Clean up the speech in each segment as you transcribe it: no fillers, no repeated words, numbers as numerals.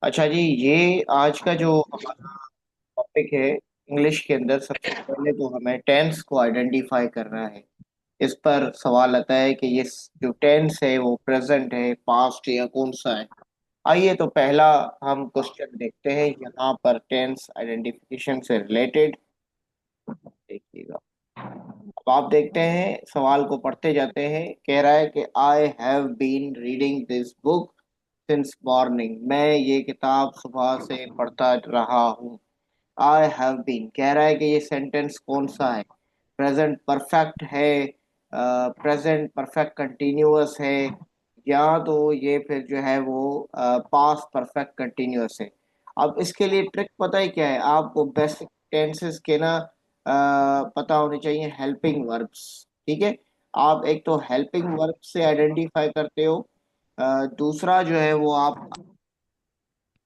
अच्छा जी, ये आज का जो हमारा टॉपिक है इंग्लिश के अंदर, सबसे पहले तो हमें टेंस को आइडेंटिफाई करना है। इस पर सवाल आता है कि ये जो टेंस है वो प्रेजेंट है, पास्ट या कौन सा है। आइए तो पहला हम क्वेश्चन देखते हैं यहाँ पर टेंस आइडेंटिफिकेशन से रिलेटेड। देखिएगा, अब आप देखते हैं, सवाल को पढ़ते जाते हैं। कह रहा है कि I have been reading this book since morning. मैं ये किताब सुबह से पढ़ता रहा हूँ। आई हैव बीन कह रहा है कि ये सेंटेंस कौन सा है। प्रेजेंट परफेक्ट है, प्रेजेंट परफेक्ट कंटिन्यूअस है, या तो ये फिर जो है वो पास्ट परफेक्ट कंटिन्यूअस है। अब इसके लिए ट्रिक पता है क्या है आपको? बेसिक टेंसेस के ना पता होने चाहिए हेल्पिंग वर्ब्स। ठीक है, आप एक तो हेल्पिंग वर्ब से आइडेंटिफाई करते हो, दूसरा जो है वो आप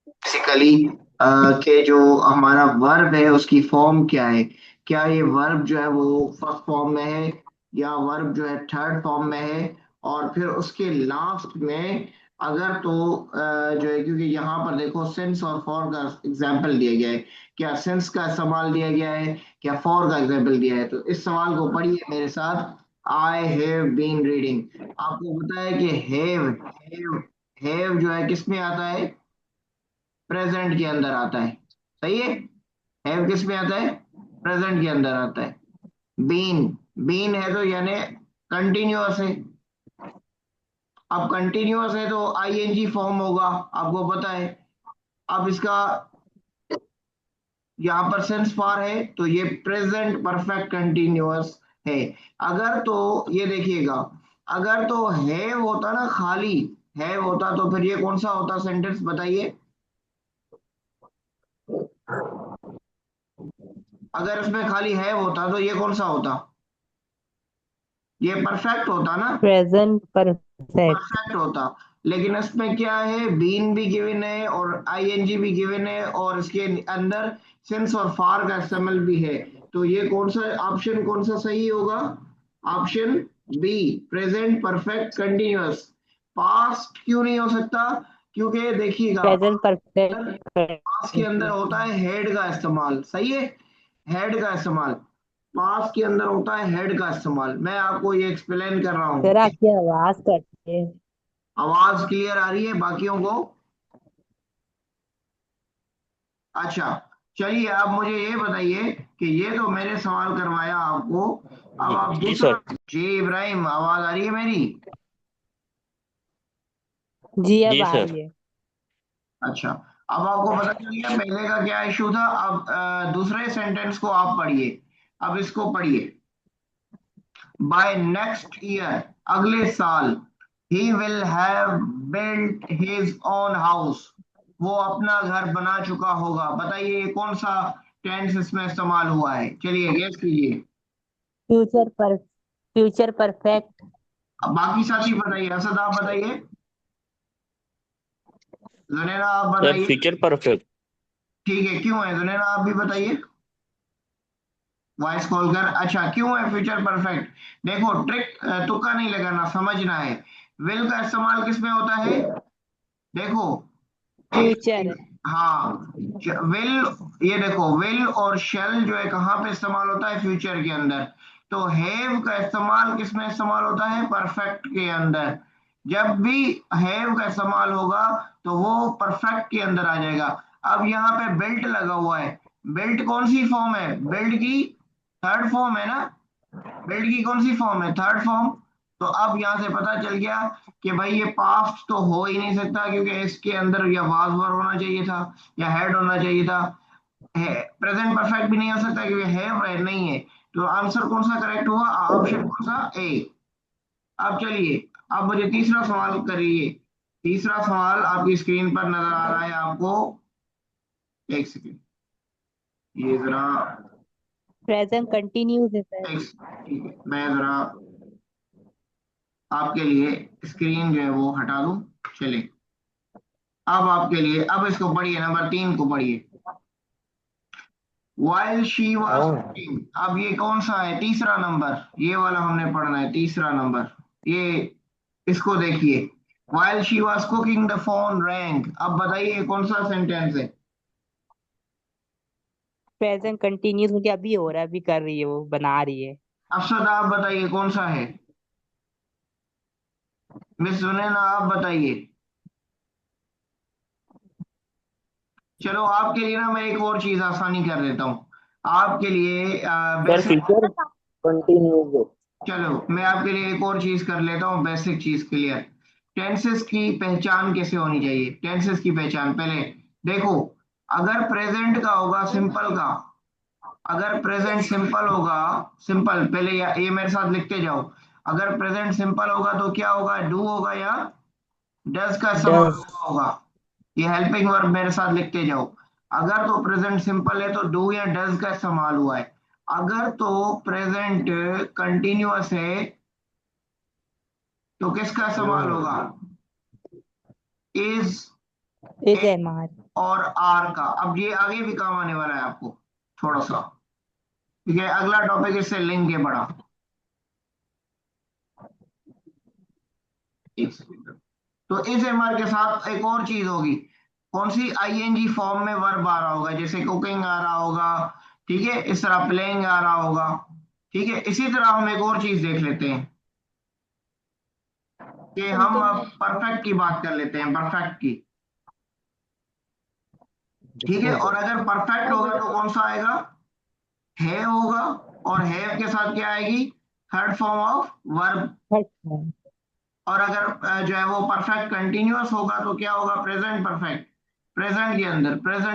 बेसिकली के जो हमारा वर्ब है उसकी फॉर्म क्या है। क्या ये वर्ब जो है वो फर्स्ट फॉर्म में है या वर्ब जो है थर्ड फॉर्म में है। और फिर उसके लास्ट में अगर तो जो है, क्योंकि यहाँ पर देखो सिंस और फॉर का एग्जाम्पल दिया गया है, क्या सिंस का इस्तेमाल दिया गया है, क्या फॉर का एग्जाम्पल दिया है। तो इस सवाल को पढ़िए मेरे साथ। I have been reading. आपको पता है कि हैव जो है किस में आता है? प्रेजेंट के अंदर आता है। सही है। हैव किस में आता है? प्रेजेंट के अंदर आता है। बीन, बीन है तो यानी कंटिन्यूअस है। अब कंटिन्यूअस है तो आईएनजी फॉर्म होगा, आपको पता है। अब इसका यहाँ पर सेंस फॉर है तो ये प्रेजेंट परफेक्ट कंटिन्यूअस है। अगर तो ये देखिएगा, अगर तो है होता ना, खाली है होता तो फिर ये कौन सा होता सेंटेंस बताइए। अगर इसमें खाली है होता तो ये कौन सा होता? ये परफेक्ट होता ना, प्रेजेंट परफेक्ट। परफेक्ट होता। लेकिन इसमें क्या है, बीन भी गिवन है और आईएनजी भी गिवन है और इसके अंदर सिंस और फार का इस्तेमाल भी है। तो ये कौन सा ऑप्शन कौन सा सही होगा? Option B, present perfect continuous. Past क्यों नहीं हो सकता? क्योंकि देखिएगा, प्रेजेंट पास्ट के अंदर परफेक्ट। होता है हेड का इस्तेमाल। सही है, हेड का इस्तेमाल। पास्ट के अंदर होता है हेड का इस्तेमाल। मैं आपको ये एक्सप्लेन कर रहा हूँ। सर आपकी आवाज कटती है। आवाज क्लियर आ रही है बाकियों को? अच्छा, चलिए आप मुझे ये बताइए कि ये तो मैंने सवाल करवाया आपको। अब जी आप जी दूसरा। सर। जी इब्राहिम, आवाज आ रही है मेरी? जी अब जी आ सर। रही है। अच्छा, अब आपको पता चल गया पहले का क्या इशू था। अब दूसरे सेंटेंस को आप पढ़िए। अब इसको पढ़िए। बाय नेक्स्ट ईयर, अगले साल, he will have built his own house. वो अपना घर बना चुका होगा। बताइए ये कौन सा टेंस इसमें इस्तेमाल हुआ है? चलिए गेस कीजिए। Future perfect. अब बाकी साथी बताइए, असद आप बताइए, जुनैना आप सर बताइए। Future perfect. ठीक है, क्यों है जुनैना आप भी बताइए, वॉइस कॉल कर। अच्छा, क्यों है फ्यूचर परफेक्ट? देखो ट्रिक, तुक्का नहीं लगाना, समझना है। विल का इस्तेमाल किस में होता है? देखो, एक फ्यूचर। सेकंड। हाँ, विल, ये देखो विल और शेल जो है कहाँ पे इस्तेमाल होता है? फ्यूचर के अंदर। तो हैव का इस्तेमाल किस में इस्तेमाल होता है? परफेक्ट के अंदर। जब भी हैव का इस्तेमाल होगा तो वो परफेक्ट के अंदर आ जाएगा। अब यहाँ पे बिल्ट लगा हुआ है। बिल्ट कौन सी फॉर्म है? बिल्ड की थर्ड फॉर्म है ना। बिल्ड की कौन सी फॉर्म है? Third form. तो अब यहां से पता चल गया कि भाई ये पास्ट तो हो ही नहीं सकता, क्योंकि इसके अंदर या वाज वर होना चाहिए था या हेड होना चाहिए था। प्रेजेंट परफेक्ट भी नहीं हो सकता क्योंकि है नहीं है। तो आंसर कौन सा करेक्ट हुआ? ऑप्शन कौन सा? ए। अब चलिए, अब मुझे तीसरा सवाल करिए। तीसरा सवाल आपकी स्क्रीन पर नजर आ रहा है आपको। एक सेकेंड, ये जरा, प्रेजेंट कंटिन्यूस है सर। ठीक है, मैं जरा आपके लिए स्क्रीन जो है वो हटा दूं। चलिए, अब आपके लिए, अब इसको पढ़िए, नंबर 3 को पढ़िए। while she was cooking। अब ये कौन सा है? तीसरा नंबर, ये वाला हमने पढ़ना है, तीसरा नंबर। ये, इसको देखिए। while she was cooking the phone rang। अब बताइए कौन सा सेंटेंस है। प्रेजेंट कंटिन्यूस मुझे अभी हो रहा है, अभी कर रही है, वो बना रही है। अफसद आप बताइए कौन सा है। मिस सुनैना आप बताइए। चलो आपके लिए ना मैं एक और चीज आसानी कर देता हूँ आपके लिए सर बेसिक। Future continuous. चलो मैं आपके लिए एक और चीज कर लेता हूँ बेसिक चीज क्लियर। टेंसेस की पहचान कैसे होनी चाहिए। टेंसेस की पहचान पहले देखो। अगर प्रेजेंट का होगा सिंपल का। अगर प्रेजेंट सिंपल होगा। सिंपल पहले ये मेरे साथ लिखते जाओ। अगर प्रेजेंट सिंपल होगा तो क्या होगा डू होगा या डज का इस्तेमाल डज। हुआ होगा। ये हेल्पिंग वर्ब मेरे साथ लिखते जाओ। अगर तो प्रेजेंट सिंपल है तो डू या डज का इस्तेमाल हुआ है। अगर तो प्रेजेंट कंटिन्यूअस है तो किसका इस्तेमाल होगा इज इज एम आर। और आर का। अब ये आगे भी काम आने वाला है आपको थोड़ा सा। ठीक है अगला टॉपिक इससे लिंक है बड़ा। एक सेकंड। तो इस एमआर के साथ एक और चीज होगी। कौन सी आईएनजी फॉर्म में वर्ब आ रहा होगा जैसे कुकिंग आ रहा होगा। ठीक है इस तरह प्लेइंग आ रहा होगा। ठीक है इसी तरह हम एक और चीज देख लेते हैं कि हम अब परफेक्ट की बात कर लेते हैं परफेक्ट की। ठीक है और अगर परफेक्ट होगा तो कौन सा आएगा है होगा। और है के साथ क्या आएगी थर्ड फॉर्म ऑफ वर्ब। और अगर जो है वो परफेक्ट कंटिन्यूअस होगा तो क्या होगा प्रेजेंट परफेक्ट। प्रेजेंट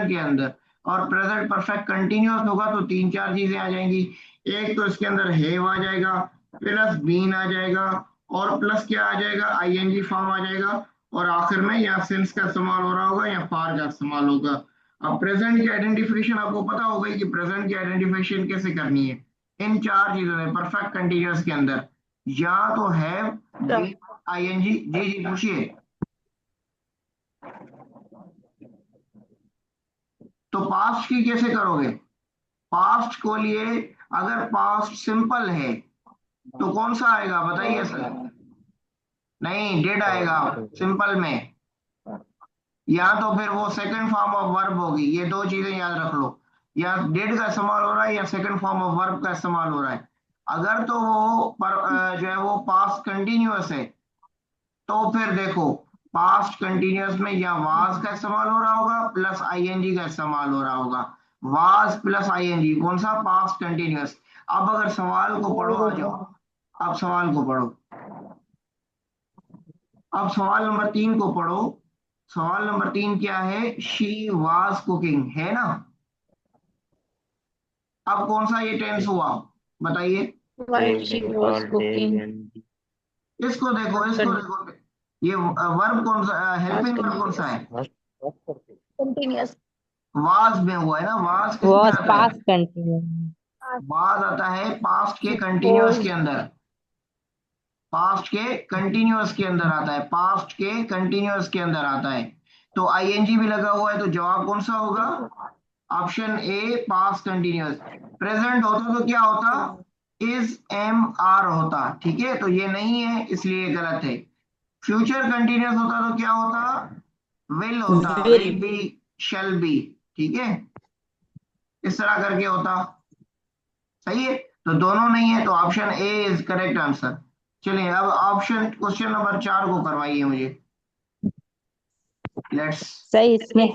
के अंदर और प्रेजेंट परफेक्ट कंटिन्यूअस होगा तो तीन चार चीजें आ जाएंगी। एक तो इसके अंदर हैव आ जाएगा प्लस बीन आ जाएगा और प्लस क्या आ जाएगा आईएनजी फॉर्म आ जाएगा। और आखिर में या सिंस का इस्तेमाल हो रहा होगा या फार का इस्तेमाल होगा। अब प्रेजेंट की आइडेंटिफिकेशन आपको पता होगा कि प्रेजेंट की आइडेंटिफिकेशन कैसे करनी है। इन चार चीजों में परफेक्ट कंटिन्यूअस के अंदर या तो हैव आईएनजी जी जी पूछिए। तो पास्ट की कैसे करोगे। पास्ट को लिए अगर पास्ट सिंपल है तो कौन सा आएगा बताइए सर। नहीं डिड आएगा सिंपल में। या तो फिर वो सेकंड फॉर्म ऑफ वर्ब होगी ये दो चीजें याद रख लो। या डिड का इस्तेमाल हो रहा है या सेकंड फॉर्म ऑफ वर्ब का इस्तेमाल हो रहा है। अगर तो वो जो है वो पास्ट कंटिन्यूअस है तो फिर देखो पास्ट कंटिन्यूअस में या वाज का इस्तेमाल हो रहा होगा प्लस आईएनजी का इस्तेमाल हो रहा होगा। वाज प्लस आईएनजी कौन सा पास्ट कंटिन्यूअस। अब अगर सवाल को पढ़ो आ जाओ। अब सवाल को पढ़ो। अब सवाल नंबर 3 को पढ़ो। सवाल नंबर 3 क्या है शी वाज कुकिंग है ना। अब कौन सा ये टेंस हुआ बताइए। While she was cooking, इसको देखो। ये वर्ब कौन सा was हेल्पिंग वर्ब कौन सा continuous. है। Continuous. वाज में हुआ है ना वाज किस में was आता है। past continuous। वाज आता है पास्ट के कंटिन्यूअस was के अंदर। पास्ट के कंटिन्यूअस के अंदर आता है पास्ट के कंटिन्यूअस के अंदर आता है। तो आईएनजी भी लगा हुआ है तो जवाब कौन सा होगा option A past continuous. Present होता तो क्या होता इज एम आर होता। ठीक है तो ये नहीं है इसलिए गलत है। फ्यूचर कंटिन्यूअस होता तो क्या होता विल होता will। Will be shall be. ठीक है इस तरह करके होता। सही है तो दोनों नहीं है तो option A is correct answer. चलिए अब ऑप्शन क्वेश्चन नंबर 4 को करवाइए मुझे। लेट्स। सही इसमें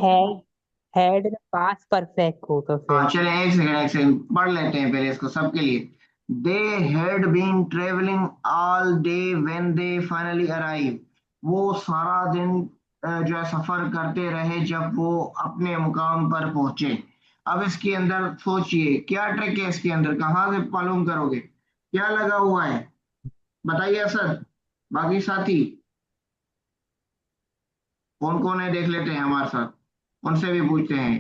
हैड में पास्ट परफेक्ट हो तो हाँ फिर। चलिए एक सेकंड पढ़ लेते हैं पहले इसको सबके लिए। They had been travelling all day when they finally arrive. वो सारा दिन जो है सफर करते रहे जब वो अपने मुकाम पर पहुंचे। अब इसके अंदर सोचिए क्या ट्रिक है इसके अंदर कहाँ से मालूम करोगे क्या लगा हुआ है बताइए सर। बाकी साथी कौन कौन है देख लेते हैं हमारे साथ उनसे भी पूछते हैं।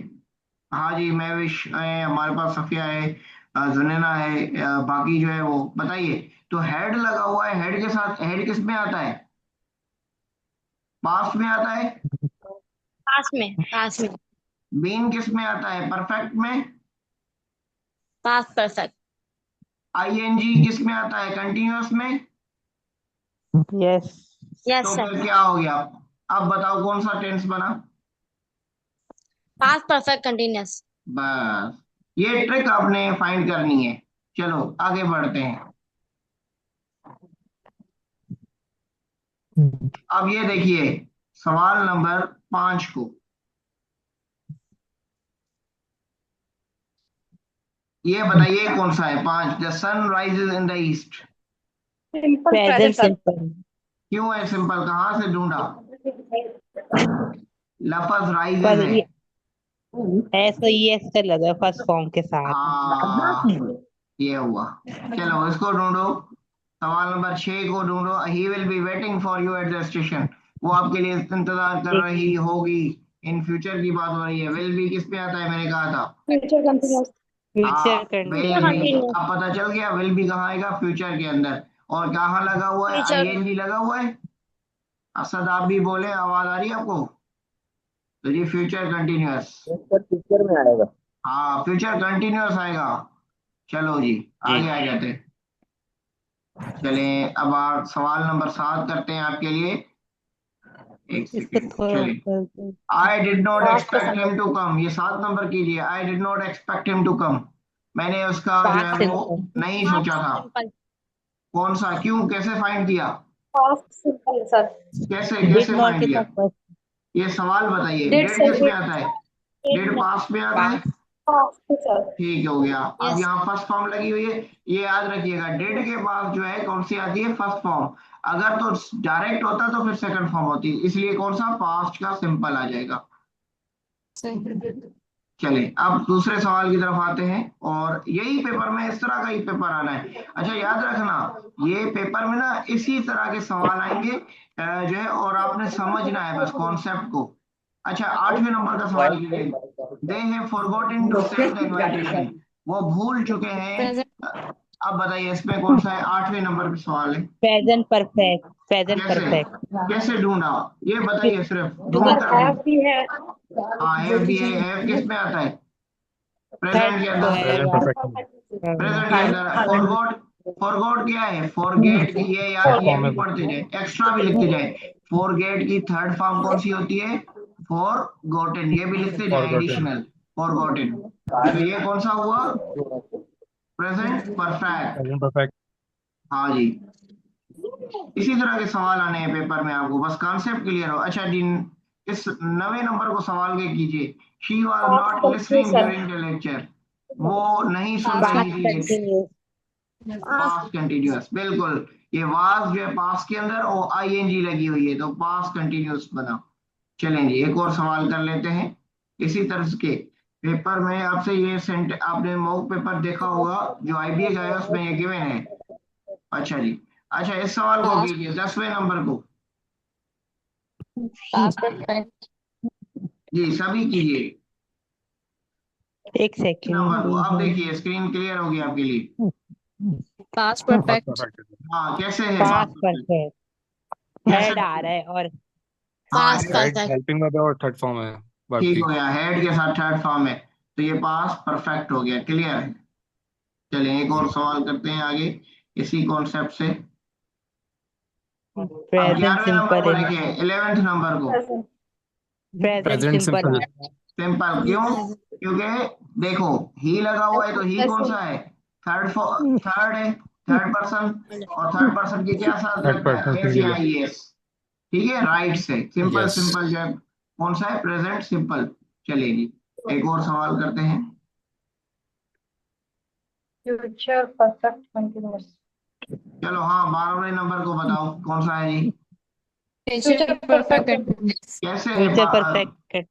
हाँ जी महविश है हमारे पास सफिया है जुनैना है बाकी जो है वो बताइए। तो हेड लगा हुआ है हेड के साथ हेड किस में आता है पास्ट में आता है। पास में बीन किस में आता है परफेक्ट में। Past perfect. आईएनजी किस में आता है कंटिन्यूअस में। यस। यस तो सर। फिर क्या हो गया? अब बताओ कौन सा टेंस बना? Past perfect continuous. बस, ये ट्रिक आपने फाइंड करनी है। चलो आगे बढ़ते हैं। अब ये देखिए सवाल नंबर 5 को। ये बताइए कौन सा है 5? The sun rises in the east. Simple present sir. Simple. क्यों है सिंपल? कहाँ से ढूंढा? लफज राइजेज पर है। ये ऐसा ये ऐसा लगा फर्स्ट फॉर्म के साथ। हाँ, ये हुआ। चलो इसको ढूंढो। सवाल नंबर 6 को ढूंढो। He will be waiting for you at the station. वो आपके लिए इंतजार कर एक रही होगी। इन फ्यूचर की बात हो रही है। विल बी किस पे आता है? मैंने कहा था। Future continuous. फ्यूचर हाँ, विल कंटिन्यूअस। बी। अब पता चल गया विल बी कहाँ आएगा? फ्यूचर के अंदर। और कहाँ लगा हुआ है? फ्यूचर। आईएनजी लगा हुआ है। असद आप भी बोले, आवाज आ रही है आपको? तो जी फ्यूचर कंटिन्यूअस। सर फ्यूचर में आएगा। हाँ, फ्यूचर कंटिन्यूअस आएगा। चलो जी, जी। आगे आ जाते हैं। चलें अब आप सवाल नंबर 7 करते हैं आपके लिए। एक इसको सेकेंड थोड़ा चलिए। ऊपर I did not past expect him to come. ये 7 नंबर कीजिए। I did not expect him to come. मैंने उसका जो है पास्ट वो सिंपल। नहीं पास्ट सोचा था। सिंपल। कौन सा? क्यों? कैसे फाइंड किया? Past simple sir. कैसे डिड कैसे नॉट फाइंड के किया? साथ फर्स्ट। ये सवाल बताइए, डिड डेट सर। किस में आता है? डेट पास्ट में आता है। पास्ट। Past sir. ठीक हो गया। अब यस। यहाँ फर्स्ट फॉर्म लगी हुई है। ये याद रखिएगा, डेड के पास जो है कौन सी आती है? First form. अगर तो डायरेक्ट होता तो फिर सेकंड फॉर्म होती, इसलिए कौन सा? पास्ट का सिंपल आ जाएगा। चलिए अब दूसरे सवाल की तरफ आते हैं। और यही पेपर में इस तरह का ही पेपर आना है। अच्छा याद रखना, ये पेपर में ना इसी तरह के सवाल आएंगे जो है, और आपने समझना है बस कॉन्सेप्ट को। अच्छा 8वें नंबर का सवाल कीजिए। They have forgotten to send the invitation. वो भूल चुके हैं। प्रेजेंट। अब बताइए इसमें कौन सा है? 8वें नंबर का सवाल है। Present perfect. प्रेजेंट कैसे? परफेक्ट। कैसे ढूंढा? ये बताइए, सिर्फ ढूंढ अगर कर हैव ढूंढ। भी है। हाँ, हैव भी है। हैव किस में आता है? थर्ड प्रेजेंट के को अंदर। है। प्रेजेंट के अंदर फॉरगॉट। फॉरगॉट क्या है? फॉरगेट की ये यार, ये भी पढ़ते जाए, एक्स्ट्रा भी लिखते जाए। फॉरगेट की थर्ड फॉर्म कौन सी होती है? फॉरगॉटन। ये भी लिखते जाए एडिशनल। फॉरगॉटन। तो ये कौन सा हुआ? Present perfect. परफेक्ट। हाँ जी। इसी तरह के सवाल आने हैं पेपर में, आपको बस कॉन्सेप्ट क्लियर हो। अच्छा जी, इस 9वें नंबर को सवाल के कीजिए। She was past not listening continuous during the lecture. वो नहीं सुन सर। रही पास्ट थी। कंटिन्यूअस। पास्ट। पास्ट कंटिन्यूअस, बिल्कुल। ये वाज जो है पास्ट के अंदर और आईएनजी लगी हुई है, तो पास्ट कंटिन्यूअस बना। चलें जी, एक और सवाल कर लेते हैं इसी तरह के। पेपर में आपसे ये सेंट आपने मॉक पेपर देखा होगा जो आईबीए का है, उसमें ये गिवन है। अच्छा जी। अच्छा इस सवाल को पास्ट। कीजिए 10वें नंबर को। Past perfect. जी सभी कीजिए। एक नंबर को अब सेकेंड। देखिए, स्क्रीन क्लियर होगी आपके लिए। Past perfect. हाँ, कैसे है पास्ट पास्ट? परफेक्ट। कैसे? हेड आ रहा है और हाँ, past head. Perfect. Helping verb है और थर्ड फॉर्म है वर्ब ठीक की। हो गया, हेड के साथ थर्ड फॉर्म है। तो ये पास परफेक्ट हो गया, क्लियर है। चलिए एक और सवाल करते हैं आगे इसी कॉन्सेप्ट से। अब प्रेजेंट 11वें नंबर को सिंपल। देखिए, 11th नंबर को। Present present simple simple. आ रहा है। सिंपल क्यों? क्योंकि देखो, ही लगा हुआ है, तो ही कौन सा है? थर्ड। थर्ड है, थर्ड पर्सन। और थर्ड पर्सन की क्या साथ थर्ड लगता पर्सन है? एस या सिंगुलर। I S. ठीक है, राइट से सिंपल यस। सिंपल जो है कौन सा है? Present simple. चलेगी, एक और सवाल करते हैं। Future perfect continuous. चलो हाँ, 12वें नंबर को बताओ कौन सा है जी? Future perfect continuous. कैसे है फ्यूचर परफेक्ट।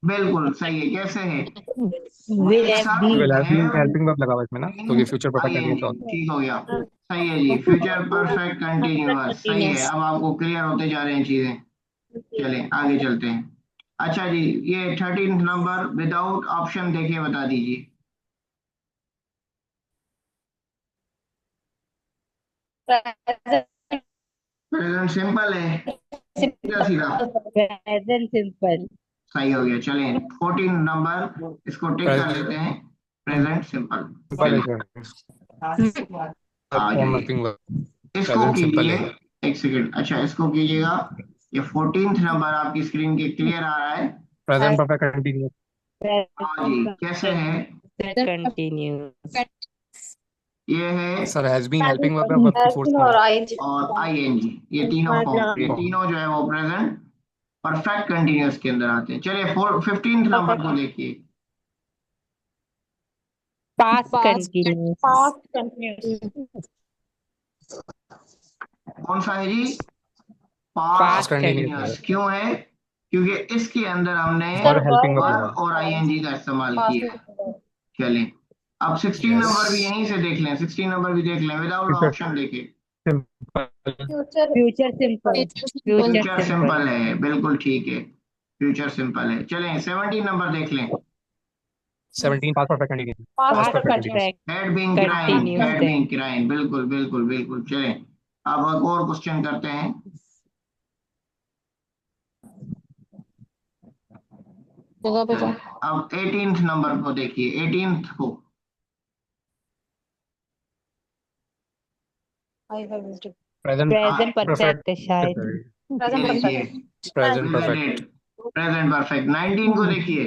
बिल्कुल सही है। कैसे है? विल एक हैव साथ बीन। हैव हेल्पिंग वर्ब लगा हुआ है इसमें ना, तो बीन ये फ्यूचर परफेक्ट टेंस आईएनजी। होता ठीक हो गया। सही है जी, फ्यूचर परफेक्ट कंटिन्यूअस सही है। कंटिन्यूअस। अब आपको क्लियर होते जा रहे हैं चीजें। चलें आगे चलते हैं। अच्छा जी, ये 13th नंबर विदाउट ऑप्शन देके बता दीजिए। प्रेजेंट सिंपल है, सीधा सीधा। Present simple. सही हो गया। चलें 14th नंबर, इसको टिक कर है। लेते हैं। Present simple. सिंपल है चलिए सर। आ फॉर्म जाइए, नथिंग वर्ब। इसको प्रेजेंट सिंपल कीजिए। है। एक सेकेंड, अच्छा इसको कीजिएगा। ये 14th नंबर आपकी स्क्रीन के क्लियर आ रहा है? Present perfect continuous. हाँ जी, कैसे है? कंटिन्यूस। ये है Sir has been helping verb है verb की fourth form. और आईएनजी। और आईएनजी, ये तीनों फॉर्म, ये तीनों जो है वो प्रेजेंट परफेक्ट कंटिन्यूअस के अंदर आते हैं। चलिए 15th नंबर को देखिए। Past continuous. Past continuous. कौन सा है जी? Past past continuous continuous. क्यों है? क्योंकि इसके अंदर हमने for helping verb वर्ब लगा. और आईएनजी का इस्तेमाल किया है। चलें, अब 16 नंबर भी Yes. यहीं से देख लें, 16 नंबर भी देख लें, विदाउट Future ऑप्शन देखें। simple. Future future simple. Future future simple. Simple है, बिल्कुल ठीक है, फ्यूचर सिंपल है। चलें 17 नंबर देख लें। 17 past perfect continuous. Past Past perfect continuous. Perfect had been crying, continuous had है। बीन क्राइंग, बिल्कुल बिल्कुल बिल्कुल। चलें अब एक और क्वेश्चन करते हैं। जगह पे जाओ। अब 18th नंबर को देखिए, 18th को। I have visited. Present present perfect. Perfect है शायद। प्रेजेंट ये देखिए, perfect. Present perfect. Present perfect. 19 को देखिए।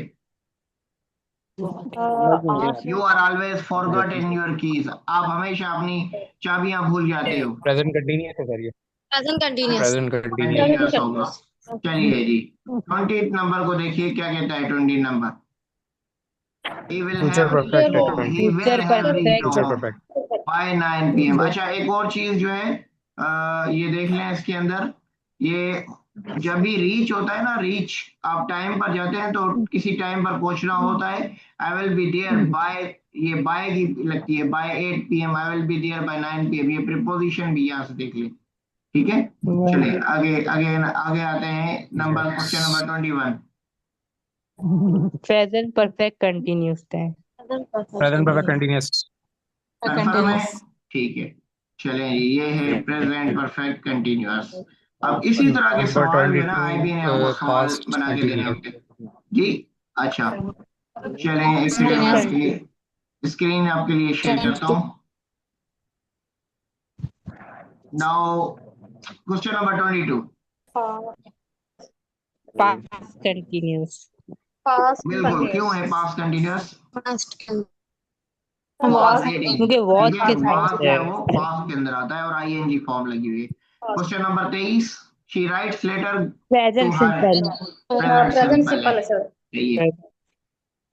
You are always forgot in your keys, आप हमेशा अपनी चाबियां भूल जाते हो। Present continuous है सर ये. Present continuous. Present continuous. Continuous होगा। चलिए जी 20th नंबर को देखिए, क्या कहता है 20 number? He will Future have reached perfect है home. 20. He will future have reached perfect. Future home perfect. by 9 PM। अच्छा एक और चीज जो है, ये देख लें इसके अंदर, ये जब भी रीच होता है ना, रीच, आप टाइम पर जाते हैं तो किसी टाइम पर पहुंचना होता है। I will be there by, ये बाय की लगती है, by 8 PM, I will be there by 9 PM, ये प्रीपोजिशन भी यहाँ से देख लें। ठीक है, चलिए आगे आगे आगे आते हैं। Number question Yes. Number 21। Present perfect continuous है। Present perfect continuous. कंफर्म है? ठीक है, चलें जी, ये है प्रेजेंट परफेक्ट कंटिन्यूअस। अब इसी तरह के Number सवाल जो है ना, 22 आईबी ने आपको सवाल past बना के देने continuous. होते हैं जी। अच्छा चलें, एक सेकंड मैं Present आपकी स्क्रीन आपके लिए शेयर करता हूँ। Now question number 22। Past continuous. Past बिल्कुल, क्यों है पास्ट कंटिन्यूअस? वाज क्योंकि वॉच ठीक है, के साथ वाज जो है। है वो पास्ट के अंदर आता है और आईएनजी फॉर्म लगी हुई है। Question number 23, she writes letter to present her. Simple. Present present simple simple है, है सर। सही है।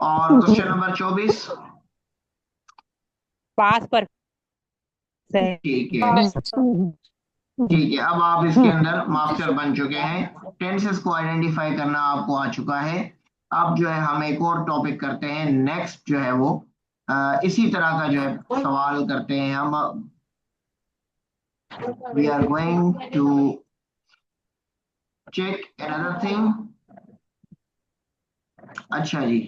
और क्वेश्चन नंबर 24। पास्ट परफेक्ट है। ठीक है, ठीक है, अब आप इसके अंदर मास्टर बन चुके हैं, टेंसेस को आइडेंटिफाई करना आपको आ चुका है। अब जो है हम एक और टॉपिक करते हैं, नेक्स्ट जो है वो इसी तरह का जो है सवाल करते हैं हम। We are going to check another thing. अच्छा जी,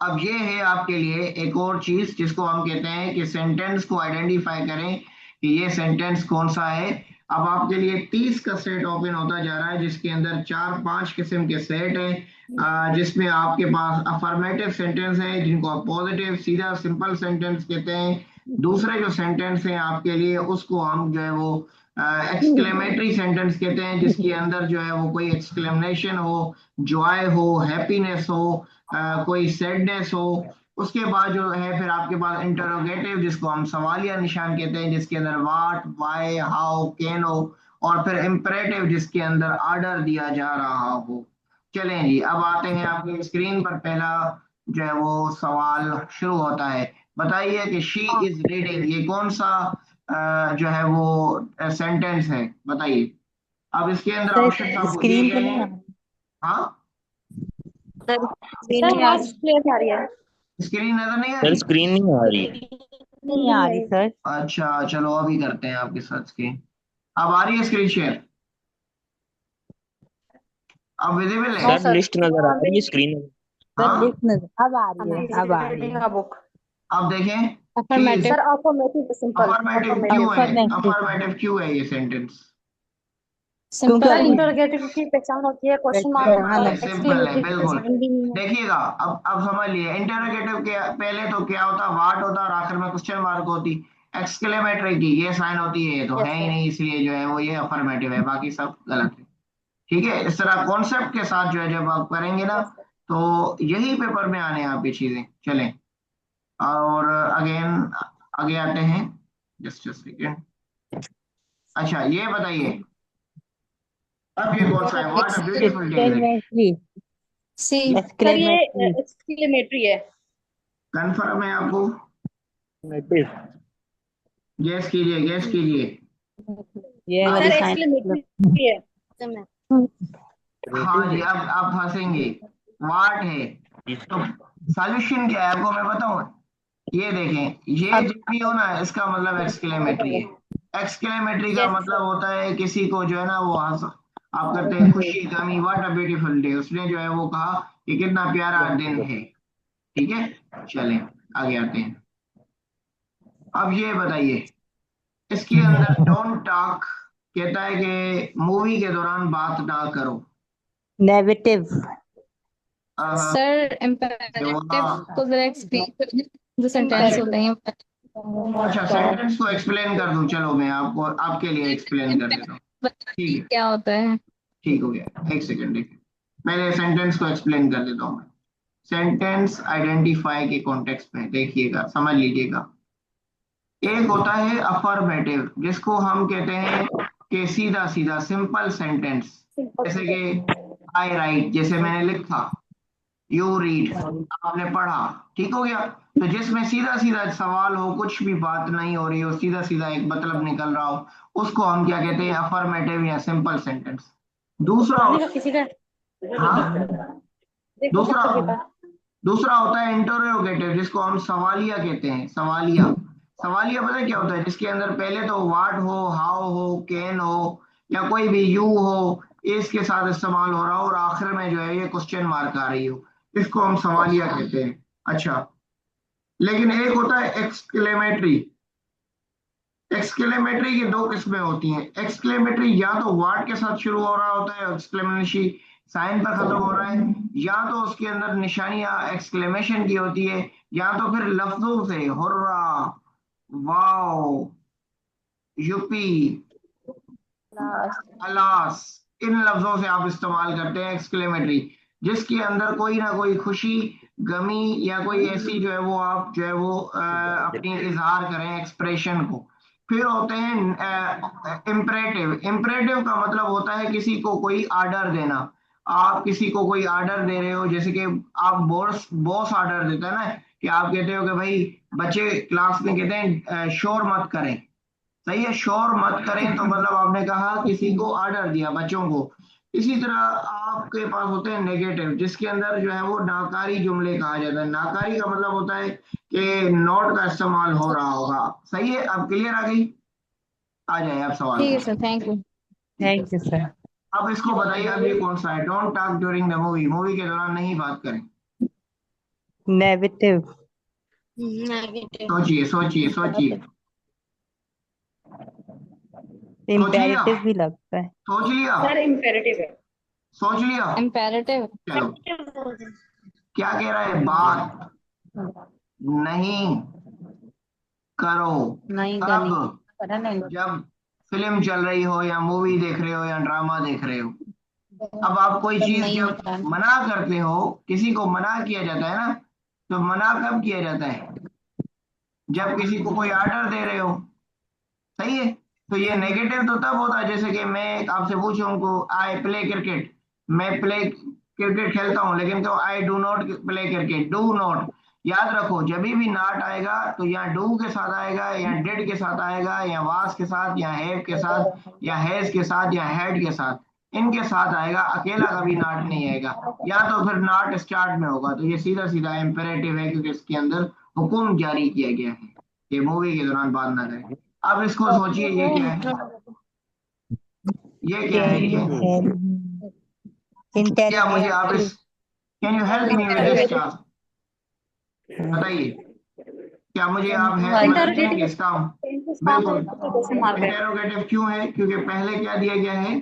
अब ये है आपके लिए एक और चीज जिसको हम कहते हैं कि सेंटेंस को आइडेंटिफाई करें कि ये सेंटेंस कौन सा है। अब आपके लिए 30 का सेट ओपन होता जा रहा है, जिसके अंदर 4-5 किस्म के सेट हैं, जिसमें आपके पास अफर्मेटिव सेंटेंस है जिनको आप पॉजिटिव सीधा सिंपल सेंटेंस कहते हैं। दूसरे जो सेंटेंस हैं आपके लिए, उसको हम जो है वो एक्सक्लेमेटरी सेंटेंस कहते हैं, जिसके अंदर जो है वो कोई एक्सक्लेमेशन हो, जॉय हो, हैप्पीनेस हो, कोई सैडनेस हो। उसके बाद जो है फिर आपके पास इंटरोगेटिव, जिसको हम सवालिया निशान कहते हैं, जिसके अंदर व्हाट, व्हाई, हाउ, कैन हो। और फिर इम्परेटिव, जिसके अंदर ऑर्डर दिया जा रहा हो। चलें जी, अब आते हैं आपकी स्क्रीन पर, पहला जो है वो सवाल शुरू होता है। बताइए कि शी इज रीडिंग, ये कौन सा जो है वो सेंटेंस है, बताइए। अब इसके अंदर ऑप्शन आपको दिए स्क्रीन पे गए नहीं हैं। हाँ, सर आवाज क्लियर आ रही है। स्क्रीन नजर नहीं आ सर रही? स्क्रीन नहीं आ रही। नहीं आ रही सर। अच्छा चलो अभी करते हैं आपके साथ स्क्रीन। अब आ रही है स्क्रीन शेयर? अब विजिबल है? No sir sir. लिस्ट नजर आ रही है स्क्रीन। सर हाँ, लिस्ट नजर अब आ रही है। अब आ रही रीडिंग है। A book. अब देखें। Sir affirmative simple. अफर्मेटिव क्यों है? अफर्मेटिव। अफर्मेटिव क्यों है ये सेंटेंस? क्योंकि सर इंटरोगेटिव की पहचान होती है क्वेश्चन मार्क हाँ और सिंपल है एक्सक्लेमेटरी की बिल्कुल। पहचान भी नहीं है। देखिएगा अब समझ लिए, इंटरोगेटिव के पहले तो क्या होता, वाट होता और आखिर में क्वेश्चन मार्क होती। एक्सक्लेमेटरी की ये साइन होती है, ये तो यस है ही सर। नहीं, इसलिए जो है वो ये अफर्मेटिव है, बाकी सब गलत है। ठीक है, इस तरह कॉन्सेप्ट के साथ जो है जब आप करेंगे ना, यस सर। तो यही पेपर में आने हैं आपकी चीजें। चलें, और अगेन आगे आते हैं। Just second. अच्छा ये बताइए, अब ये कौन सा है, what a beautiful day is it? Exclamatory C sir ये एक्सक्लेमेटरी एक्सक्लेमेटरी है। कंफर्म है आपको? गैस कीजिए, गैस कीजिए। ये सर वाली साइन एक्सक्लेमेटरी है। हाँ जी, अब आप फंसेंगे। वाट है तो सॉल्यूशन क्या है आपको मैं बताऊं। ये देखें, ये अब जब भी हो ना, इसका मतलब एक्सक्लेमेटरी है। एक्सक्लेमेटरी का यस मतलब सर। होता है किसी को जो है ना वो आप करते हैं खुशी गमी, व्हाट अ ब्यूटीफुल डे, उसने जो है वो कहा कि कितना प्यारा दिन है। ठीक है, चलें आगे आते हैं। अब ये बताइए, इसके अंदर डोंट टॉक कहता है कि मूवी के दौरान बात ना करो। नेगेटिव सर इम्पेरेटिव को जरा एक्सप्लेन कर जो सेंटेंस होते हैं। अच्छा सेंटेंस को एक्सप्लेन कर दूं, चलो मैं आपको आपके लिए एक्सप्लेन कर देता हूँ। ठीक है, क्या होता है? ठीक हो गया, एक सेकंड देखिए, पहले सेंटेंस को एक्सप्लेन कर देता हूँ मैं। सेंटेंस आइडेंटिफाई के कॉन्टेक्स्ट में देखिएगा, समझ लीजिएगा। एक होता है अफर्मेटिव, जिसको हम कहते हैं कि सीधा सीधा सिंपल सेंटेंस, जैसे कि आई राइट, जैसे मैंने लिखा, यू रीड आपने पढ़ा, ठीक हो गया। तो जिसमें सीधा सीधा सवाल हो, कुछ भी बात नहीं हो रही हो, सीधा सीधा एक मतलब निकल रहा हो, उसको हम क्या कहते हैं, अफर्मेटिव या सिंपल सेंटेंस। दूसरा पानी का किसी का हाँ, देखो दूसरा पत्थर के पास। दूसरा होता है इंटरोगेटिव, जिसको हम सवालिया कहते हैं। सवालिया, सवालिया पता है क्या होता है, जिसके अंदर पहले तो व्हाट हो, हाउ हो, कैन हो, या कोई भी यू हो, इसके साथ इस्तेमाल हो रहा हो, और आखिर में जो है ये क्वेश्चन मार्क आ रही हो, इसको हम सवालिया कहते हैं। अच्छा, लेकिन एक होता है एक्सक्लेमेटरी। एक्सक्लेमेटरी की दो किस्में होती हैं। एक्सक्लेमेटरी या तो वर्ड के साथ शुरू हो रहा होता है, एक्सक्लेमेटरी साइन पर खत्म हो रहा है, या तो उसके अंदर निशानियां एक्सक्लेमेशन की होती है, या तो फिर लफ्जों से हुर्रा, वाओ, यूपी, अलास, इन लफ्जों से आप इस्तेमाल करते हैं एक्सक्लेमेटरी, जिसके अंदर कोई ना कोई खुशी, गमी, या कोई ऐसी जो है वो आप जो है वो अपनी इजहार करें एक्सप्रेशन को। फिर होते हैं इम्परेटिव। इम्परेटिव का मतलब होता है किसी को कोई आर्डर देना। आप किसी को कोई आर्डर दे रहे हो, जैसे कि आप बॉस बॉस आर्डर देता है ना, कि आप कहते हो कि भाई बच्चे क्लास में कहते हैं शोर मत करें। सही है, शोर मत करें तो मतलब आपने कहा किसी को ऑर्डर दिया बच्चों को। इसी तरह आपके पास होते हैं नेगेटिव, जिसके अंदर जो है वो नाकारी जुमले कहा जाता है। नाकारी का मतलब होता है कि नॉट का इस्तेमाल हो रहा होगा। सही है, अब क्लियर आ गई? आ जाए आप सवाल ठीक है पूछिए। Sir, thank you. Thank you sir अब इसको बताइए, अब ये कौन सा है, don't talk during the movie, movie के दौरान नहीं बात करें। Negative negative. सोचिए सोचिए सोचिए, सोच लिया? इम्पेरेटिव भी लगता है सोच लिया? सर इम्पेरेटिव है। सोच लिया? इम्पेरेटिव। चलो, क्या कह रहा है, बात नहीं करो। नहीं कब? करनी पता नहीं जब फिल्म चल रही हो, या मूवी देख रहे हो, या ड्रामा देख रहे हो। अब आप कोई तब चीज नहीं जब होता मना करते हो, किसी को मना किया जाता है ना, तो मना कब किया जाता है, जब किसी को कोई ऑर्डर दे रहे हो। सही है, तो ये नेगेटिव तो तब होता है, जैसे कि मैं आपसे पूछूं को आई प्ले क्रिकेट, मैं प्ले क्रिकेट खेलता हूं, लेकिन तो I do not play cricket, do not. याद रखो, जब भी नॉट आएगा तो या डू के साथ आएगा, या डिड के साथ आएगा, या वास के साथ, या हैव के साथ, या हैज के साथ, या हैड के साथ, इनके साथ आएगा, अकेला कभी नॉट नहीं आएगा। या तो फिर नॉट स्टार्ट में होगा, तो ये सीधा सीधा इम्पेरेटिव है, क्योंकि इसके अंदर हुक्म जारी किया गया है कि मूवी के दौरान बात ना करें। अब इसको सोचिए, ये क्या है, ये क्या है, कैन यू ये हेल्प क्या, मुझे आप इंटेरोगेटिव इस, can you help me with this task, बताइए, क्या मुझे आप है मदद करेंगे इंटरोगेटिव इस काम? टेंस के साथ बिल्कुल। क्वेश्चन मार्क है। इंटेरोगेटिव क्यों है, क्योंकि पहले क्या दिया गया है,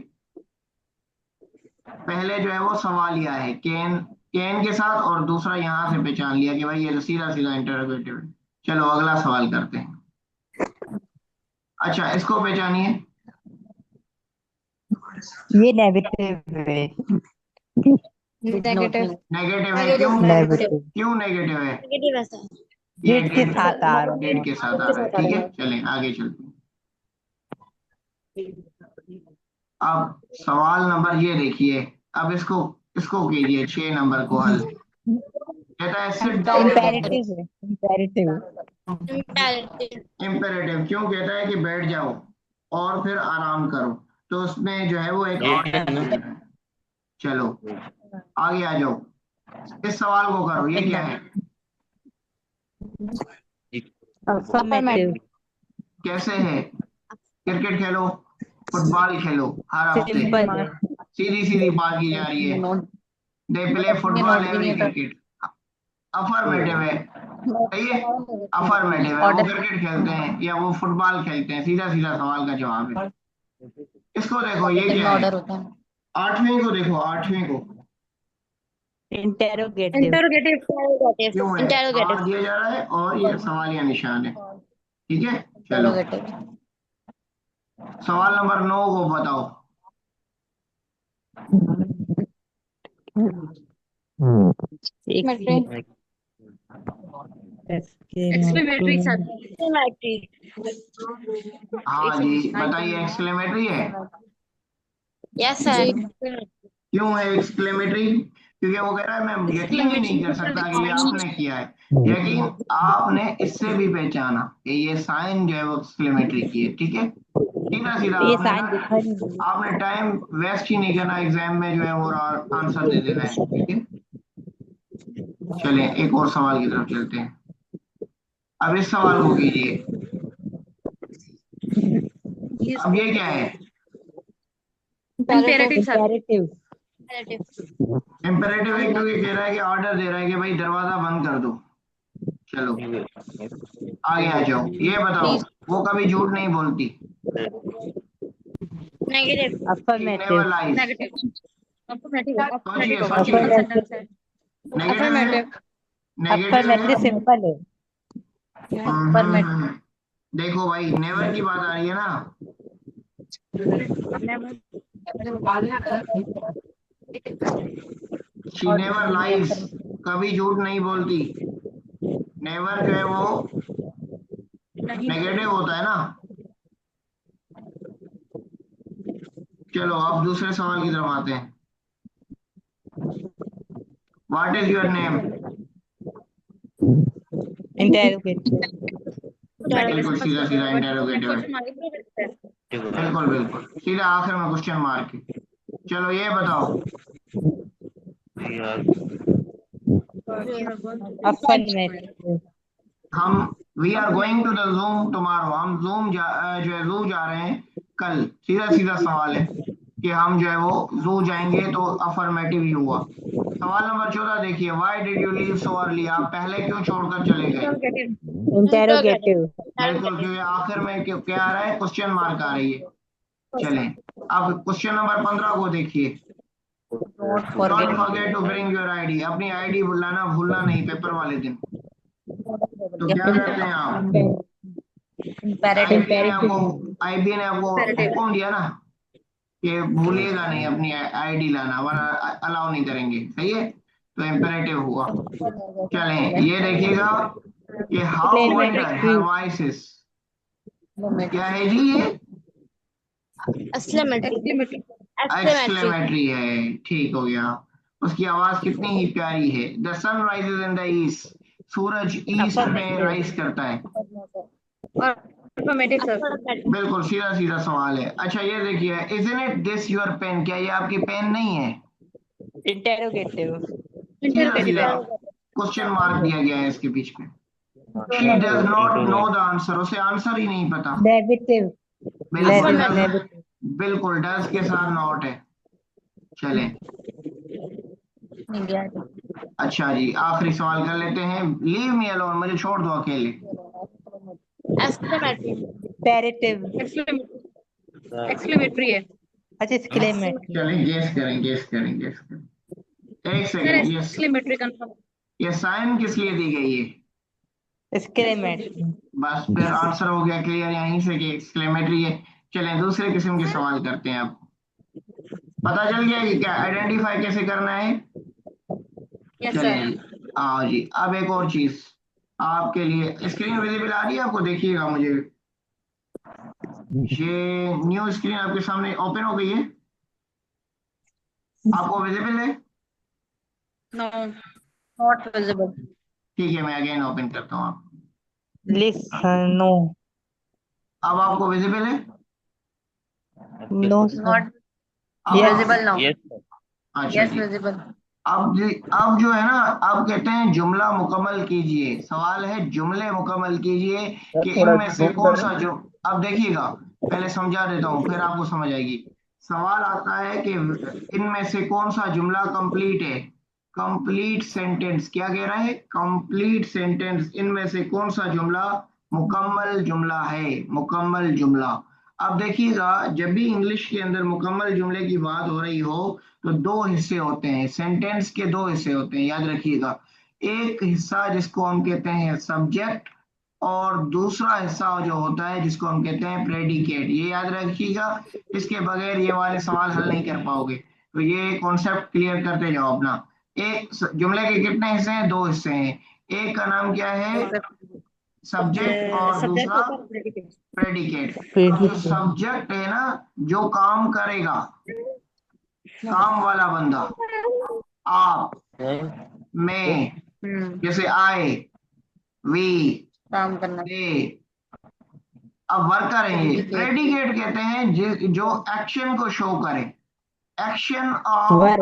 पहले जो है वो सवाल लिया है कैन, कैन के साथ, और दूसरा यहाँ से पहचान लिया कि भाई ये तो सीधा सीधा इंटरोगेटिव है। चलो अगला सवाल करते हैं। अच्छा, इसको पहचानिए। ये नेगेटिव है। नेगेटिव। नेगेटिव है, क्यों? नेगेटिव क्यों नेगेटिव है? नेगेटिव ऐसा है। ये गेट के साथ आ रहा गेट है। के साथ आ रहा है, ठीक है। चलें आगे चलते हैं। अब सवाल नंबर ये देखिए, अब इसको इसको कीजिए 6 नंबर को हल। कहता है सिट डाउन। इम्पेरेटिव है। Imperative imperative. इम्पेरेटिव क्यों कहता है कि बैठ जाओ और फिर आराम करो, तो उसमें जो है वो एक ये ऑर्डर है ना? है। चलो आगे आ जाओ, इस सवाल को करो, ये क्या है? अफर्मेटिव। कैसे है? क्रिकेट खेलो, फुटबॉल खेलो, हर हफ्ते सिंपल है। सीधी सीधी बात की जा रही है। They play football every cricket. Affirmative है, सही है। अफर्मेटिव है, वो क्रिकेट खेलते हैं या वो फुटबॉल खेलते हैं, सीधा सीधा सवाल का जवाब है। इसको देखो, ये क्या है? ऑर्डर होता है। 8वें को देखो, 8वें को इंटेरोगेटिव। इंटरोगेटिव। क्यों है? आठ दिया जा रहा है और ये सवाल या निशान है, ठीक है। चलो इंटरोगेटिव। सवाल नंबर 9 को बताओ। एक मैट्रिक। Exclamatory exclamatory. हाँ जी, बताइए, एक्सक्लेमेटरी है। Yes sir. क्यों है एक्सक्लेमेटरी? क्योंकि वो कह रहा है मैं यकीन ही नहीं कर सकता कि ये आपने किया है। यकीन आपने इससे भी पहचाना कि ये साइन जो है वो एक्सक्लेमेटरी की है, ठीक है। सीधा सीधा ये आपने साइन ना, दिखा नहीं। आपने टाइम वेस्ट ही नहीं करना एग्जाम में जो है वो, और आंसर दे देना है, ठीक है। चलें एक और सवाल की तरफ चलते हैं। अब इस सवाल को कीजिए। अब ये क्या है? Imperative sir. इम्पेरेटिव। इम्पेरेटिव है क्योंकि कह रहा है कि ऑर्डर दे रहा है कि भाई दरवाजा बंद कर दो। चलो आगे आ जाओ, ये बताओ, वो कभी झूठ नहीं बोलती। Negative. She never affirmative. lies। Negative. सोचिए सोचिए, अफर्मेटिव। नेगेटिव है, नेगेटिव अफर्मेटिव है। सिंपल है। हम्म। देखो भाई, नेवर की बात आ रही है ना। शी नेवर लाइज, कभी झूठ नहीं बोलती। नेवर जो है वो नेगेटिव होता है ना। चलो अब दूसरे सवाल की तरफ आते हैं। What is your name? Interrogative. बिल्कुल सीधा सीधा इंटेरोगेटिव है। बिल्कुल बिल्कुल सीधा आखिर में क्वेश्चन मार्क है। चलो ये बताओ। अफर्मेटिव। हम we are going to the zoom tomorrow, हम जूम जो है जू जा रहे हैं कल। सीधा सीधा सवाल है कि हम जो है वो जू जाएंगे, तो अफर्मेटिव ही हुआ। सवाल नंबर 14 देखिए, why did you leave so early, आप पहले क्यों छोड़कर चले गए? इंटेरोगेटिव। बिल्कुल, क्योंकि आखिर में क्या आ रहा है? क्वेश्चन मार्क आ रही है। चलें अब क्वेश्चन नंबर 15 को देखिए। Don't forget to bring your ID, अपनी आईडी भूलना नहीं पेपर वाले दिन। तो क्या करते हैं आप? आईबी ने आपको हुक्म दिया ना कि भूलिएगा नहीं अपनी आईडी लाना, वरना अलाउ नहीं करेंगे, सही है। तो इम्पेरेटिव हुआ। चलें ये देखिएगा कि हाउ वंडर हर वॉइसेस, क्या है जी ये? एक्सक्लेमेटरी है, ठीक हो गया। उसकी आवाज कितनी ही प्यारी है। The sun rises in the east, सूरज ईस्ट में राइज करता है। बिल्कुल सीधा सीधा सवाल है। अच्छा ये देखिए, isn't it this your pen, क्या ये आपकी पेन नहीं है? इंटेरोगेटिव। सीधा सीधा क्वेश्चन मार्क दिया गया है इसके बीच में। She does not know the answer, उसे आंसर ही नहीं पता। नेगेटिव। बिल्कुल नेगेटिव। बिल्कुल डज के साथ नॉट है। चलें अच्छा जी, आखिरी सवाल कर लेते हैं। लीव मी अलोन, मुझे छोड़ दो अकेले। इम्पेरेटिव। एक्सक्लेमेटरी है। अच्छा स्केलेमेट्री। चलें, गेस करें। एक सेकेंड। ये साइन किस लिए दी गई है? स्केलेमेट्री। बस फिर आंसर हो गया क्लियर यहीं से कि एक्सक्लेमेटरी है। चलें दूसरे किस्म के सवाल करते हैं। अब पता चल गया कि क्या आइडेंटिफाई कैसे करना है। चलें, आओ जी। अब एक और चीज आपके लिए, स्क्रीन विजिबल आ रही है आपको? देखिएगा मुझे, ये न्यू स्क्रीन आपके सामने ओपन हो गई है, आपको विजिबल है? Not visible. ठीक है, मैं अगेन ओपन करता हूँ। आप लिसन नो। अब आपको विजिबल है? No sir. नॉट अब yes. Visible now. Yes, sir. अच्छा यस जी। विजिबल। अब जो है ना, अब कहते हैं जुमला मुकम्मल कीजिए। सवाल है जुमले मुकम्मल कीजिए कि इनमें से कौन सा जो, अब देखिएगा, पहले समझा देता हूँ फिर आपको समझ आएगी। सवाल आता है कि इनमें से कौन सा जुमला कंप्लीट है। कंप्लीट सेंटेंस क्या कह रहा है? कंप्लीट सेंटेंस, इनमें से कौन सा जुमला मुकम्मल जुमला है? मुकम्मल जुमला। अब देखिएगा, जब भी इंग्लिश के अंदर मुकम्मल जुमले की बात हो रही हो तो दो हिस्से होते हैं, सेंटेंस के दो हिस्से होते हैं, याद रखिएगा। एक हिस्सा जिसको हम कहते हैं सब्जेक्ट, और दूसरा हिस्सा जो होता है जिसको हम कहते हैं प्रेडिकेट। ये याद रखिएगा, इसके बगैर ये वाले सवाल हल नहीं कर पाओगे। तो ये कॉन्सेप्ट क्लियर करते जाओ अपना। एक जुमले के कितने हिस्से हैं? दो हिस्से हैं। एक का नाम क्या है? सब्जेक्ट, और दूसरा प्रेडिकेट। अब जो सब्जेक्ट है ना, जो काम करेगा, काम वाला बंदा, आप, मैं, जैसे आए, वी, काम करना। दे। अब वर्कर है ये। प्रेडिकेट कहते हैं जो एक्शन को शो करे, एक्शन ऑफ वर्ब।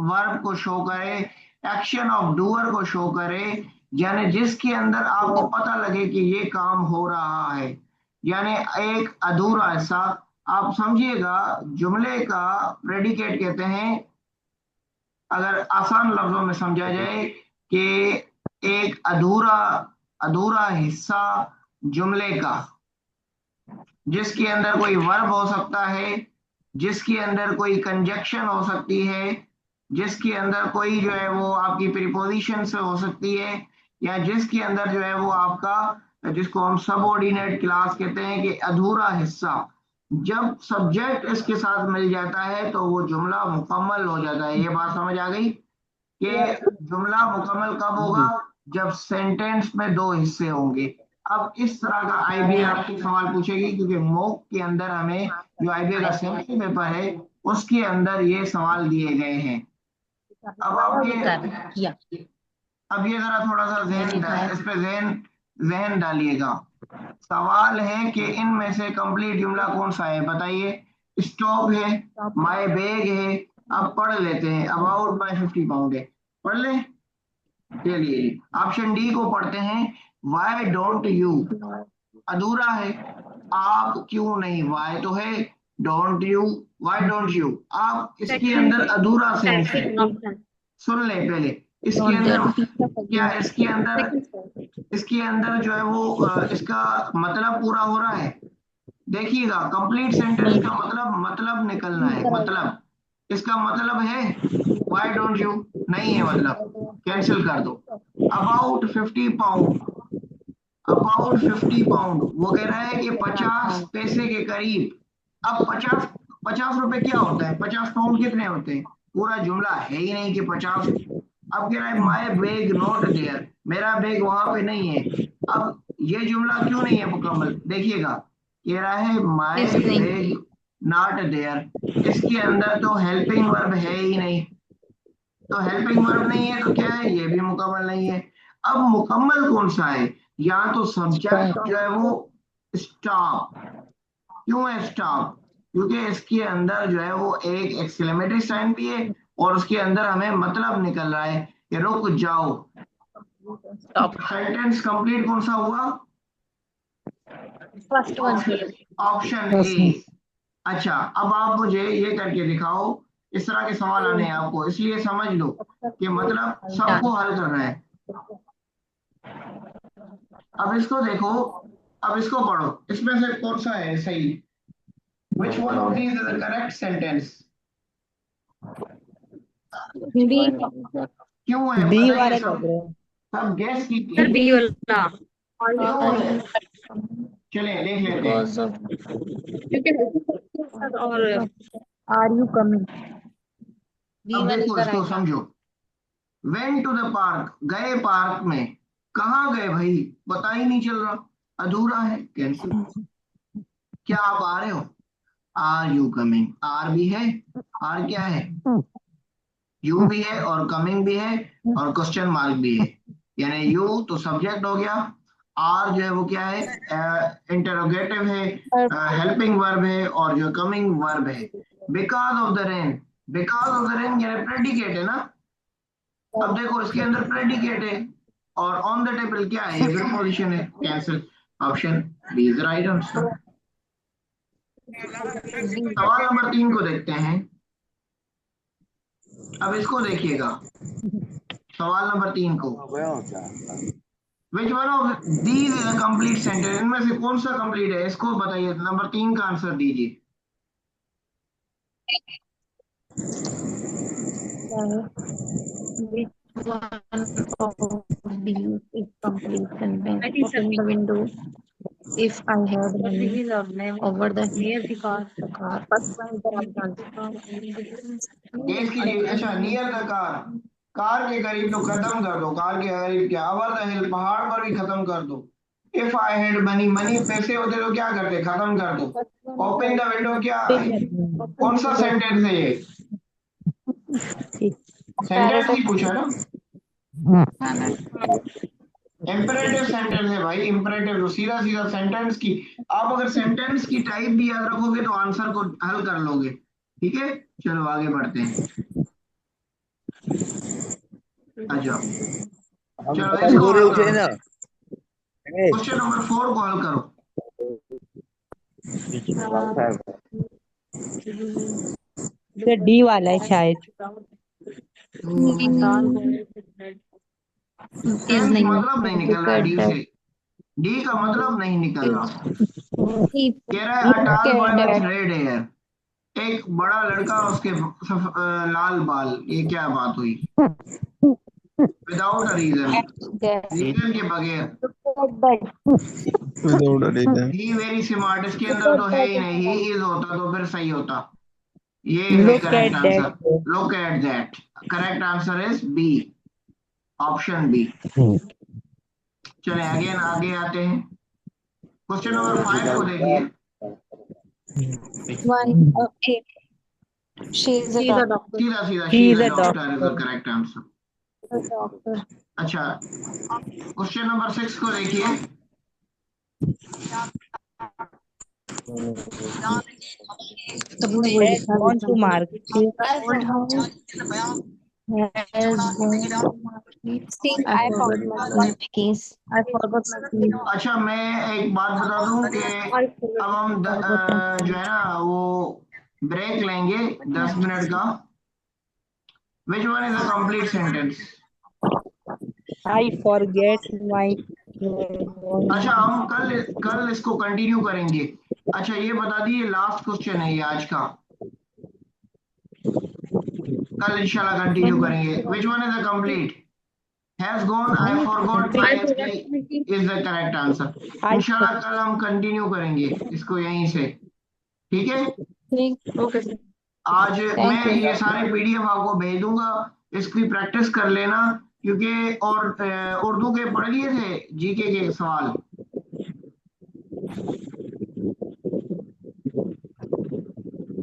वर्ब को शो करे, एक्शन ऑफ डूअर को शो करे, यानी जिसके अंदर आपको पता लगे कि ये काम हो रहा है, यानी एक अधूरा हिस्सा। आप समझिएगा, जुमले का प्रेडिकेट कहते हैं, अगर आसान लफ्जों में समझा जाए, कि एक अधूरा अधूरा हिस्सा जुमले का, जिसके अंदर कोई वर्ब हो सकता है, जिसके अंदर कोई कंजक्शन हो सकती है, जिसके अंदर कोई जो है वो आपकी प्रीपोजिशन से हो सकती है, या जिसके अंदर जो है वो आपका, जिसको हम सबऑर्डिनेट क्लास कहते हैं, कि अधूरा हिस्सा। जब सब्जेक्ट इसके साथ मिल जाता है तो वो जुमला मुकम्मल हो जाता है। ये बात समझ आ गई कि जुमला मुकम्मल कब होगा? जब सेंटेंस में दो हिस्से होंगे। अब इस तरह का आईबीए आपसे सवाल पूछेगी, क्योंकि मॉक के अंदर हमें जो आईबीए का सैंपल पेपर है उसके अंदर ये सवाल दिए गए हैं। अब आपके, अब ये जरा थोड़ा सा इस पे जहन डालिएगा। सवाल है कि इनमें से कंप्लीट जुमला कौन सा है? बताइए। स्टॉप है, माय बैग है। अब पढ़ लेते हैं। अबाउट माय 50 पाउंड है, पढ़ ले। चलिए, ऑप्शन डी को पढ़ते हैं। वाई डोंट यू, अधूरा है, आप क्यों नहीं। वाई तो है, don't you, why don't you, आप, इसके अंदर अधूरा सेंस है। सुन ले पहले, इसके अंदर क्या, इसके अंदर जो है वो इसका मतलब पूरा हो रहा है। देखिएगा, कंप्लीट सेंटेंस का मतलब निकलना है। मतलब, इसका मतलब है व्हाई डोंट यू? नहीं है मतलब, कैंसिल कर दो। अबाउट 50 पाउंड, अबाउट 50 पाउंड, वो कह रहा है कि 50 पैसे के करीब। अब 50 रुपए क्या होता है? 50 पाउंड कितने होते हैं? पूरा जुमला है ही नहीं कि 50। अब कह रहा है माई बैग नॉट देयर, मेरा बैग वहां पे नहीं है। अब ये जुमला क्यों नहीं है मुकम्मल? देखिएगा, कह रहा है माई बैग नॉट देयर, इसके अंदर तो हेल्पिंग वर्ब है ही नहीं। तो हेल्पिंग वर्ब नहीं है तो क्या है? ये भी मुकम्मल नहीं है। अब मुकम्मल कौन सा है? या तो सब्जेक्ट जो है वो स्टॉप। क्यों है स्टॉप? क्योंकि इसके अंदर जो है वो एक एक्सक्लेमेटरी साइन भी है, और उसके अंदर हमें मतलब निकल रहा है कि रुक जाओ। सेंटेंस कंप्लीट कौन सा हुआ? First one. Option A. अच्छा, अब आप मुझे ये करके दिखाओ। इस तरह के सवाल आने हैं आपको, इसलिए समझ लो कि मतलब सबको हल करना है। अब इसको देखो, अब इसको पढ़ो, इसमें से कौन सा है सही? Which one of these is the correct sentence? B क्यों है बी बताइए वाला सब लग रहा है। सब गैस सर कीजिए बी वाला क्यों है चलिए देख लेते हैं और आर यू कमिंग? अब देखो इसको समझो वेंट टू द पार्क गए पार्क में कहाँ गए भाई पता ही नहीं चल रहा अधूरा है कैंसिल क्या आप आ रहे हो आर यू कमिंग आर भी है आर क्या है यू भी है और कमिंग भी है और क्वेश्चन मार्क भी है यानी यू तो सब्जेक्ट हो गया आर जो है वो क्या है इंटरोगेटिव है हेल्पिंग वर्ब है और जो कमिंग वर्ब है बिकॉज ऑफ द रेन यानी प्रेडिकेट है ना अब देखो इसके अंदर प्रेडिकेट है और ऑन द टेबल क्या है ये प्रीपोजिशन है cancel option B is right answer सवाल नंबर 3 को देखते हैं अब इसको देखिएगा सवाल नंबर 3 को which one of these is a complete sentence इनमें से कौन सा कंप्लीट है इसको बताइए नंबर 3 का आंसर दीजिए which one of these is complete sentence? Open the window. If I had money over the near the car, first one is the right answer. Guess कीजिए अच्छा नियर द कार के करीब तो खत्म कर दो कार के करीब क्या ओवर द हिल पहाड़ पर भी खत्म कर दो इफ आई हैड मनी पैसे होते तो क्या करते खत्म कर दो ओपन द विंडो क्या कौन सा सेंटेंस है ये सेंटेंस ही पूछा ना इंपरेटिव सेंटेंस है भाई इंपरेटिव सीधा सीधा सेंटेंस की आप अगर सेंटेंस की टाइप भी याद रखोगे तो आंसर को हल कर लोगे ठीक है चलो आगे बढ़ते हैं अच्छा चलो इसको हल करो क्वेश्चन नंबर 4 को हल करो ये डी वाला है शायद। टेंस मतलब नहीं निकल रहा डी से डी का मतलब नहीं निकल रहा कह रहा है a tall boy with red hair एक बड़ा लड़का उसके लाल बाल ये क्या बात हुई विदाउट अ रीजन के बगैर ही वेरी स्मार्ट इसके अंदर तो है ही नहीं ही इज होता तो फिर सही होता ये है correct answer look at that correct answer is B option B चले अगेन आगे आते हैं क्वेश्चन नंबर 5 को देखिए सीधा सीधा she is a doctor is the correct answer अच्छा क्वेश्चन नंबर 6 को देखिए कौन टू मार्क अच्छा मैं एक बात बता दूं कि अब हम जो है ना वो ब्रेक लेंगे 10 मिनट का which one is a complete sentence I forget माई अच्छा हम कल इसको कंटिन्यू करेंगे अच्छा ये बता दिए लास्ट क्वेश्चन है ये आज का कल इंशाल्लाह कंटिन्यू करेंगे which one is a complete has gone I forgot my is the correct answer इंशाल्लाह कल हम कंटिन्यू करेंगे इसको यहीं से ठीक है ओके आज मैं ये सारे पीडीएफ आपको भेज दूंगा इसकी प्रैक्टिस कर लेना क्योंकि और उर्दू के पढ़ लिए थे जीके के सवाल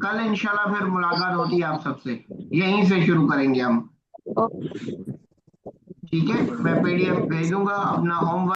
कल इंशाल्लाह फिर मुलाकात होती है आप सबसे यहीं से शुरू करेंगे हम ठीक है मैं पीडीएफ भेज दूंगा अपना होमवर्क